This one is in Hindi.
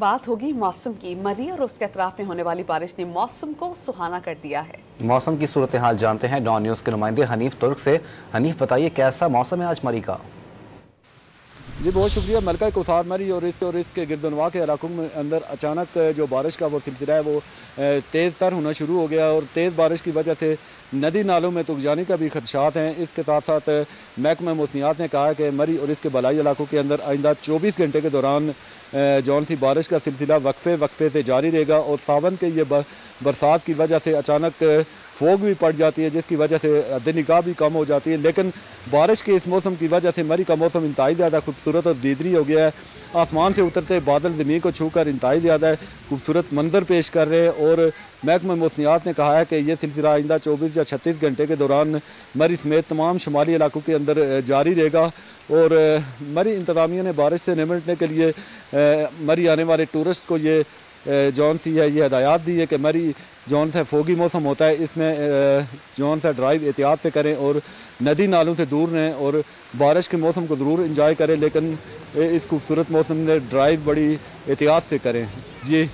बात होगी मौसम की। मरी और उसके अतराफ में होने वाली बारिश ने मौसम को सुहाना कर दिया है। मौसम की सूरत हाल जानते हैं डॉन न्यूज़ के नुमाइंदे हनीफ तुर्क से। हनीफ, बताइए कैसा मौसम है आज मरी का? जी बहुत शुक्रिया। मलका कौसार मरी और इसके गिरदनवा के इलाकों में अंदर अचानक जो बारिश का वो सिलसिला है वो तेज़ तर होना शुरू हो गया और तेज़ बारिश की वजह से नदी नालों में तुगजानी का भी खदशात हैं। इसके साथ साथ महकमा मौसमियात ने कहा कि मरी और इसके बलाई इलाकों के अंदर आइंदा 24 घंटे के दौरान जौन सी बारिश का सिलसिला वक्फे से जारी रहेगा और सावन के ये बरसात की वजह से अचानक फोग भी पड़ जाती है, जिसकी वजह से हद-ए-निगाह भी कम हो जाती है। लेकिन बारिश के इस मौसम की वजह से मरी का मौसम इंतहाई ज़्यादा खूबसूरत और दीदरी हो गया है। आसमान से उतरते बादल ज़मीन को छूकर इंतहाई ज़्यादा खूबसूरत मंजर पेश कर रहे हैं और महकमा मौसमियात ने कहा है कि यह सिलसिला आइंदा 24 या 36 घंटे के दौरान मरी समेत तमाम शुमाली इलाकों के अंदर जारी रहेगा। और मरी इंतज़ामिया ने बारिश से निपटने के लिए मरी आने वाले टूरिस्ट को ये जौन सी है ये हदायत दी है कि मरी जौन सा फोगी मौसम होता है इसमें जौन सा ड्राइव एहतियात से करें और नदी नालों से दूर रहें और बारिश के मौसम को ज़रूर इंजॉय करें, लेकिन इस खूबसूरत मौसम में ड्राइव बड़ी एहतियात से करें। जी।